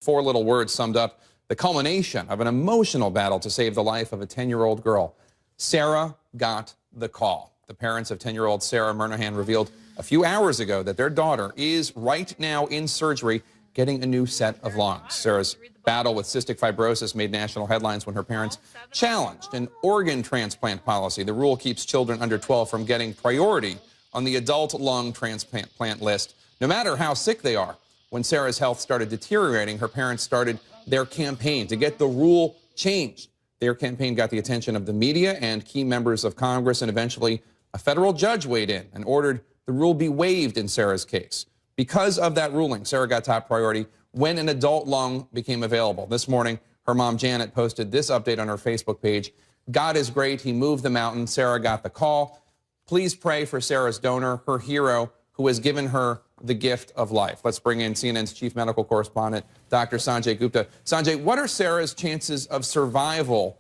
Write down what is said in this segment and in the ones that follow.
4 little words summed up the culmination of an emotional battle to save the life of a 10-year-old girl. Sarah got the call. The parents of 10-year-old Sarah Murnahan revealed a few hours ago that their daughter is right now in surgery getting a new set of lungs. Sarah's battle with cystic fibrosis made national headlines when her parents challenged an organ transplant policy. The rule keeps children under 12 from getting priority on the adult lung transplant list, no matter how sick they are. When Sarah's health started deteriorating, her parents started their campaign to get the rule changed. Their campaign got the attention of the media and key members of Congress, and eventually a federal judge weighed in and ordered the rule be waived in Sarah's case. Because of that ruling, Sarah got top priority when an adult lung became available. This morning, her mom, Janet, posted this update on her Facebook page. God is great. He moved the mountain. Sarah got the call. Please pray for Sarah's donor, her hero, who has given her the gift of life. Let's bring in CNN's chief medical correspondent, Dr. Sanjay Gupta. Sanjay, what are Sarah's chances of survival,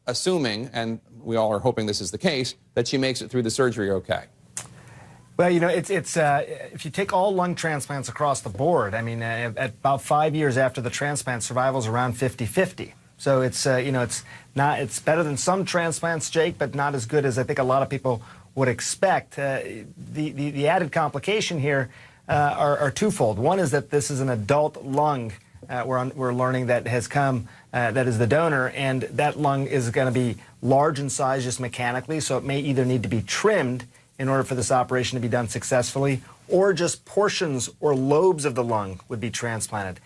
assuming, and we all are hoping this is the case, that she makes it through the surgery okay? Well, you know, if you take all lung transplants across the board, I mean, at about 5 years after the transplant, survival is around 50-50. So it's, you know, it's better than some transplants, Jake, but not as good as I think a lot of people would expect. The added complication here are twofold. One is that this is an adult lung we're learning that has come, that is the donor, and that lung is going to be large in size just mechanically, so it may either need to be trimmed in order for this operation to be done successfully, or just portions or lobes of the lung would be transplanted.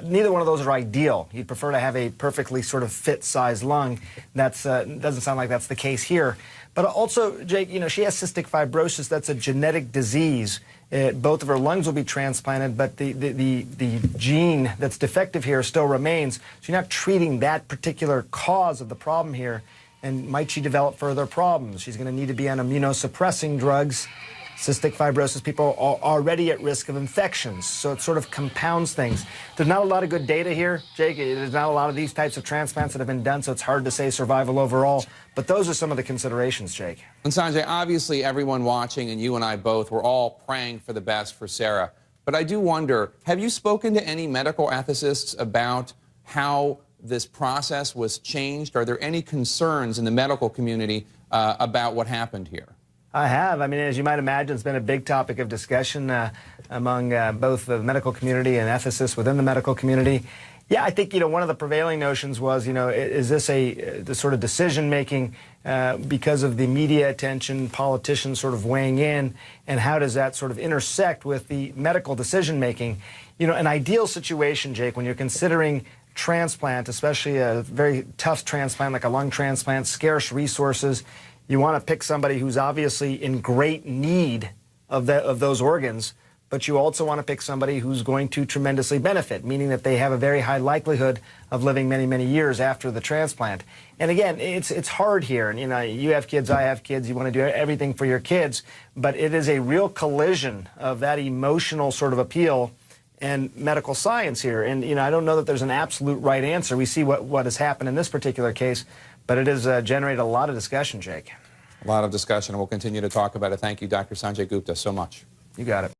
Neither one of those are ideal. You'd prefer to have a perfectly sort of fit-sized lung. That's doesn't sound like that's the case here. But also, Jake, you know, she has cystic fibrosis. That's a genetic disease. Both of her lungs will be transplanted, but the gene that's defective here still remains. So you're not treating that particular cause of the problem here. And might she develop further problems? She's going to need to be on immunosuppressing drugs. Cystic fibrosis people are already at risk of infections, so it sort of compounds things. There's not a lot of good data here, Jake. There's not a lot of these types of transplants that have been done, so it's hard to say survival overall. But those are some of the considerations, Jake. And Sanjay, obviously everyone watching, and you and I both, we're all praying for the best for Sarah. But I do wonder, have you spoken to any medical ethicists about how this process was changed? Are there any concerns in the medical community about what happened here? I have. I mean, as you might imagine, it's been a big topic of discussion among both the medical community and ethicists within the medical community. Yeah, I think, you know, one of the prevailing notions was, you know, is this the sort of decision-making because of the media attention, politicians sort of weighing in, and how does that sort of intersect with the medical decision-making? You know, an ideal situation, Jake, when you're considering transplant, especially a very tough transplant like a lung transplant, scarce resources, you want to pick somebody who's obviously in great need of those organs, but you also want to pick somebody who's going to tremendously benefit, meaning that they have a very high likelihood of living many, many years after the transplant. And again, it's hard here. And, you know, you have kids, I have kids, you want to do everything for your kids, but it is a real collision of that emotional sort of appeal and medical science here. And, you know, I don't know that there's an absolute right answer. We see what has happened in this particular case, but it has generated a lot of discussion, Jake. A lot of discussion, and we'll continue to talk about it. Thank you, Dr. Sanjay Gupta, so much. You got it.